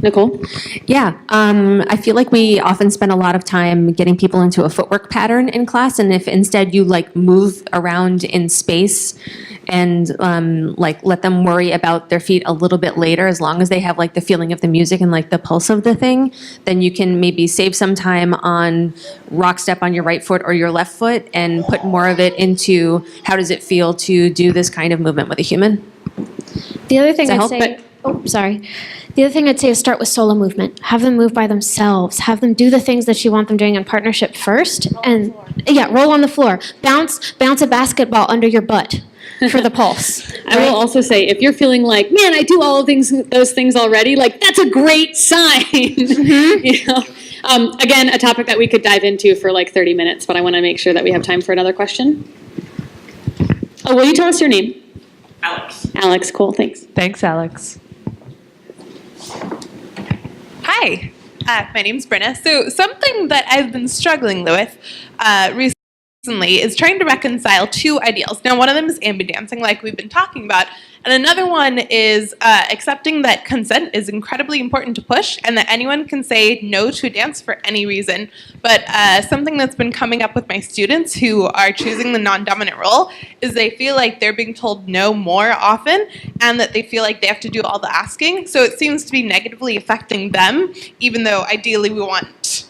Nicole? Yeah, I feel like we often spend a lot of time getting people into a footwork pattern in class, and if instead you like move around in space and like let them worry about their feet a little bit later, as long as they have like the feeling of the music and like the pulse of the thing, then you can maybe save some time on rock step on your right foot or your left foot and put more of it into how does it feel to do this kind of movement with a human. The other thing Does that I'd help? say, oh, sorry. The other thing I'd say is start with solo movement. Have them move by themselves. Have them do the things that you want them doing in partnership first. And yeah, roll on the floor. Bounce a basketball under your butt for the pulse. I will also say, if you're feeling like, man, I do all of those things already, like that's a great sign. You know? Again, a topic that we could dive into for like 30 minutes, but I want to make sure that we have time for another question. Oh, will you tell us your name? Alex. Alex, cool, thanks. Thanks, Alex. Hi, my name's Brenna. So something that I've been struggling with recently is trying to reconcile two ideals. Now, one of them is ambidancing, like we've been talking about, and another one is accepting that consent is incredibly important to push and that anyone can say no to a dance for any reason. But something that's been coming up with my students who are choosing the non-dominant role is they feel like they're being told no more often and that they feel like they have to do all the asking. So it seems to be negatively affecting them, even though ideally we want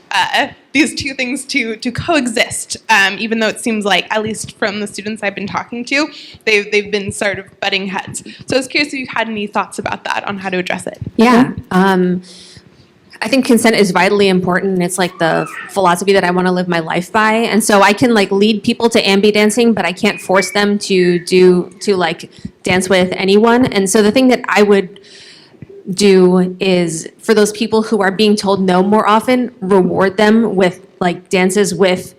these two things to coexist, even though it seems like, at least from the students I've been talking to, they've been sort of butting heads. So I was curious if you had any thoughts about that, on how to address it. Yeah. I think consent is vitally important, and it's like the philosophy that I want to live my life by. And so I can like lead people to ambi dancing, but I can't force them to like dance with anyone. And so the thing that I would do is for those people who are being told no more often, reward them with like dances with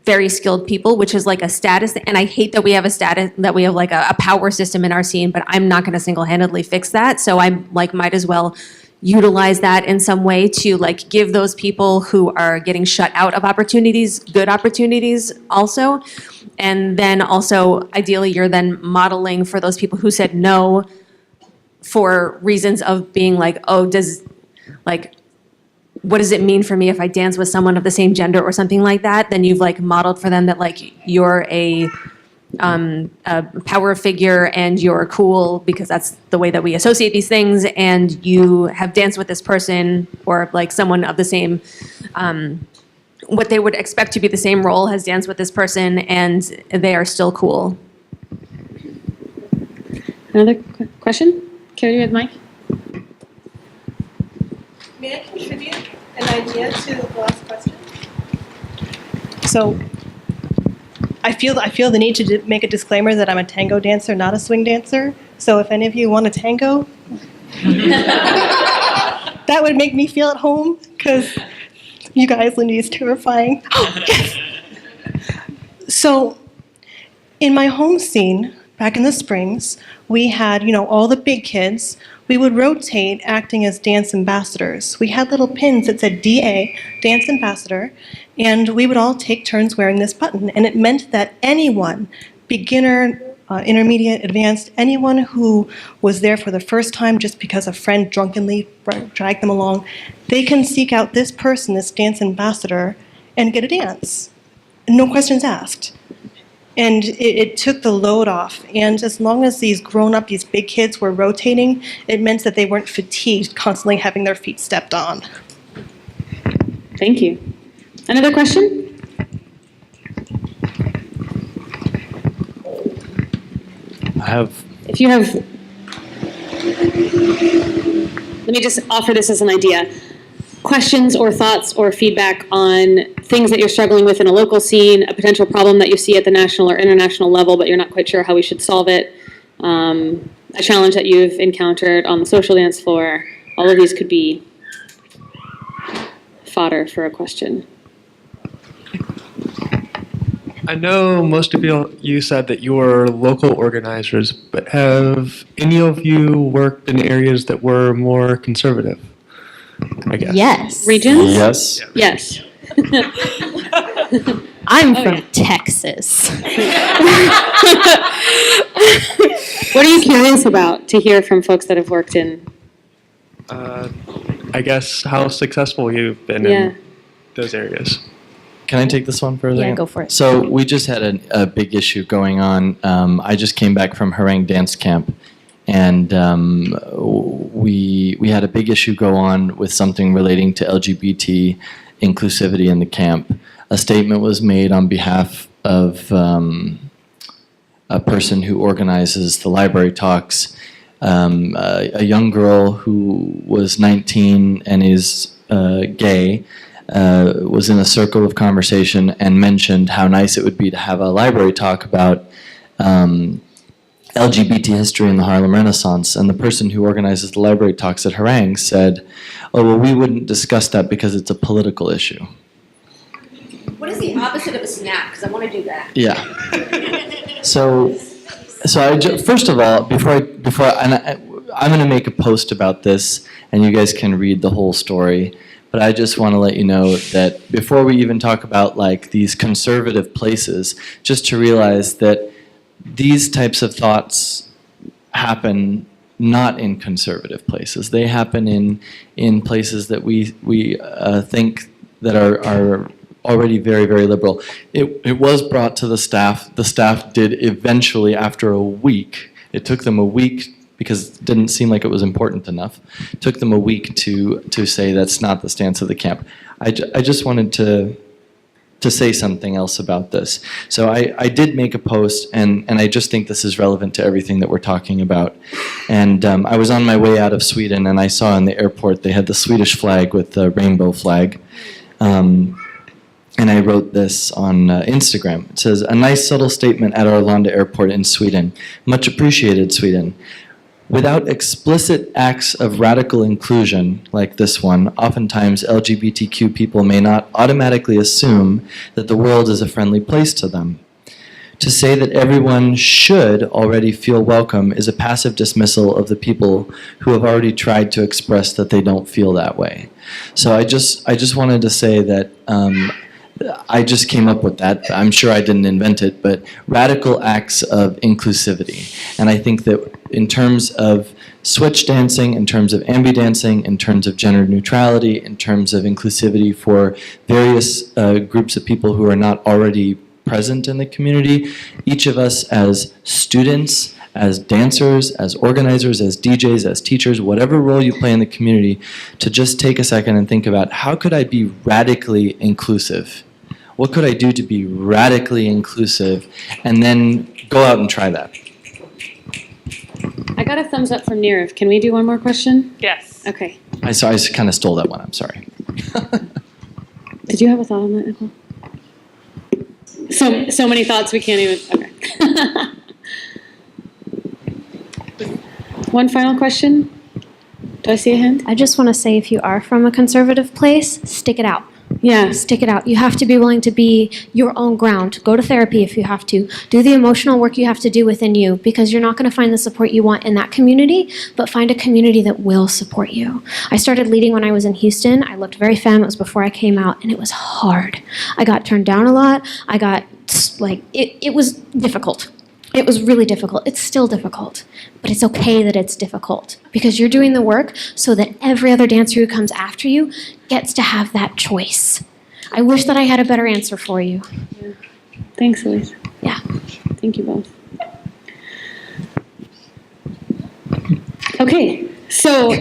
very skilled people, which is like a status. And I hate that we have a status, that we have like a power system in our scene, but I'm not going to single-handedly fix that. So I like might as well utilize that in some way to like give those people who are getting shut out of opportunities, good opportunities also. And then also ideally you're then modeling for those people who said no for reasons of being like, oh, what does it mean for me if I dance with someone of the same gender or something like that? Then you've like modeled for them that like you're a power figure and you're cool because that's the way that we associate these things, and you have danced with this person or like someone of the same, what they would expect to be the same role has danced with this person and they are still cool. Another question? Carrie with Mike? May I contribute an idea to the last question? So, I feel the need to make a disclaimer that I'm a tango dancer, not a swing dancer. So if any of you want a tango, that would make me feel at home, because You guys, Lindy is terrifying. Oh, yes. So, in my home scene, back in the Springs, we had, all the big kids. We would rotate acting as dance ambassadors. We had little pins that said DA, Dance Ambassador, and we would all take turns wearing this button. And it meant that anyone, beginner, intermediate, advanced, anyone who was there for the first time just because a friend drunkenly dragged them along, they can seek out this person, this dance ambassador, and get a dance. No questions asked. And it took the load off. And as long as these grown-up, these big kids were rotating, it meant that they weren't fatigued constantly having their feet stepped on. Thank you. Another question? If you have, let me just offer this as an idea. Questions or thoughts or feedback on things that you're struggling with in a local scene, a potential problem that you see at the national or international level, but you're not quite sure how we should solve it, a challenge that you've encountered on the social dance floor. All of these could be fodder for a question. I know most of you said that you were local organizers, but have any of you worked in areas that were more conservative? I guess. Yes. Regions? Yes. Yes. I'm from Texas. What are you curious about to hear from folks that have worked in? I guess how successful you've been Yeah. in those areas. Can I take this one for a Yeah, second? go for it. So we just had a big issue going on. I just came back from Harangue Dance Camp, and we had a big issue go on with something relating to LGBT inclusivity in the camp. A statement was made on behalf of a person who organizes the library talks, a young girl who was 19 and is gay. Was in a circle of conversation and mentioned how nice it would be to have a library talk about LGBT history in the Harlem Renaissance. And the person who organizes the library talks at Harangue said, "Oh, well, we wouldn't discuss that because it's a political issue." What is the opposite of a snack? Because I want to do that. Yeah. So first of all, I'm going to make a post about this, and you guys can read the whole story. But I just want to let you know that before we even talk about like these conservative places, just to realize that these types of thoughts happen not in conservative places. They happen in places that we think that are already very, very liberal. It was brought to the staff. The staff did eventually, after a week, it took them a week because it didn't seem like it was important enough. It took them a week to say that's not the stance of the camp. I just wanted to say something else about this. So I did make a post, and I just think this is relevant to everything that we're talking about. And I was on my way out of Sweden, and I saw in the airport they had the Swedish flag with the rainbow flag. And I wrote this on Instagram. It says, "A nice subtle statement at Arlanda Airport in Sweden. Much appreciated, Sweden. Without explicit acts of radical inclusion, like this one, oftentimes LGBTQ people may not automatically assume that the world is a friendly place to them. To say that everyone should already feel welcome is a passive dismissal of the people who have already tried to express that they don't feel that way." So I just wanted to say that I just came up with that. I'm sure I didn't invent it, but radical acts of inclusivity. And I think that in terms of switch dancing, in terms of ambi-dancing, in terms of gender neutrality, in terms of inclusivity for various groups of people who are not already present in the community, each of us as students, as dancers, as organizers, as DJs, as teachers, whatever role you play in the community, to just take a second and think about how could I be radically inclusive? What could I do to be radically inclusive? And then go out and try that. I got a thumbs up from Nirav. Can we do one more question? Yes. Okay. I kind of stole that one, I'm sorry. Did you have a thought on that, Nicole? So many thoughts we can't even, okay. One final question? Do I see a hand? I just want to say if you are from a conservative place, stick it out. Yeah. Stick it out. You have to be willing to be your own ground. Go to therapy if you have to. Do the emotional work you have to do within you, because you're not going to find the support you want in that community, but find a community that will support you. I started leading when I was in Houston. I looked very femme. It was before I came out, and it was hard. I got turned down a lot. I got, it was difficult. It was really difficult. It's still difficult, but it's okay that it's difficult because you're doing the work so that every other dancer who comes after you gets to have that choice. I wish that I had a better answer for you. Yeah. Thanks, Elise. Yeah. Thank you both. Okay, so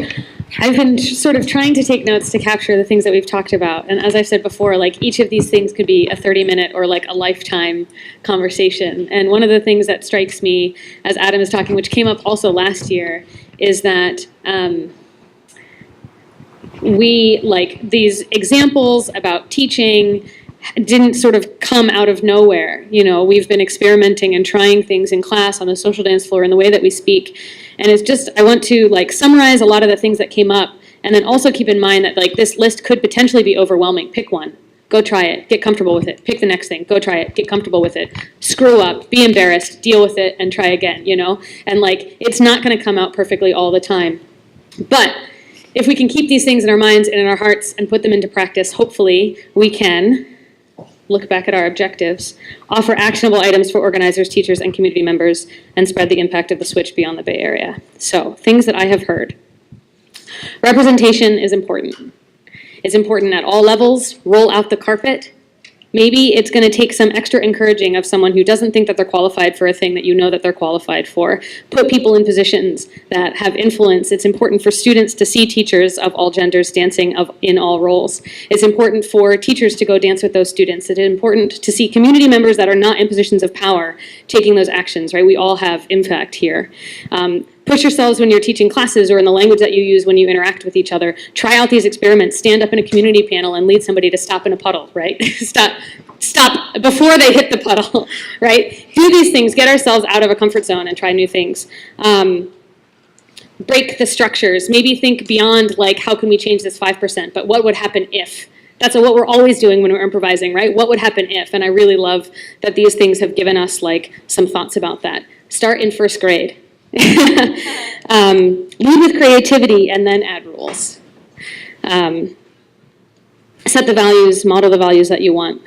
I've been sort of trying to take notes to capture the things that we've talked about. And as I've said before, like each of these things could be a 30-minute or like a lifetime conversation. And one of the things that strikes me as Adam is talking, which came up also last year, is that we, like these examples about teaching didn't sort of come out of nowhere. You know, we've been experimenting and trying things in class on the social dance floor in the way that we speak. And it's just, I want to like summarize a lot of the things that came up, and then also keep in mind that like this list could potentially be overwhelming. Pick one, go try it, get comfortable with it. Pick the next thing, go try it, get comfortable with it. Screw up, be embarrassed, deal with it, and try again, you know? And like, it's not gonna come out perfectly all the time. But if we can keep these things in our minds and in our hearts and put them into practice, hopefully we can look back at our objectives, offer actionable items for organizers, teachers, and community members, and spread the impact of the switch beyond the Bay Area. So, things that I have heard. Representation is important. It's important at all levels. Roll out the carpet. Maybe it's going to take some extra encouraging of someone who doesn't think that they're qualified for a thing that you know that they're qualified for. Put people in positions that have influence. It's important for students to see teachers of all genders dancing in all roles. It's important for teachers to go dance with those students. It's important to see community members that are not in positions of power taking those actions, right? We all have impact here. Push yourselves when you're teaching classes or in the language that you use when you interact with each other. Try out these experiments. Stand up in a community panel and lead somebody to stop in a puddle, right? Stop before they hit the puddle, right? Do these things. Get ourselves out of a comfort zone and try new things. Break the structures. Maybe think beyond, like, how can we change this 5%? But what would happen if? That's what we're always doing when we're improvising, right? What would happen if? And I really love that these things have given us, like, some thoughts about that. Start in first grade. Lead with creativity and then add rules. Set the values, model the values that you want.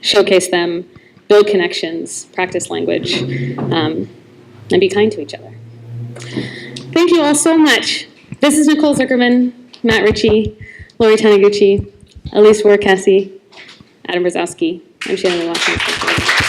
Showcase them, build connections, practice language, and be kind to each other. Thank you all so much. This is Nicole Zuckerman, Matt Ritchie, Lori Taniguchi, Elise Warkassi, Adam Brzezowski. I'm Shannon Watkins.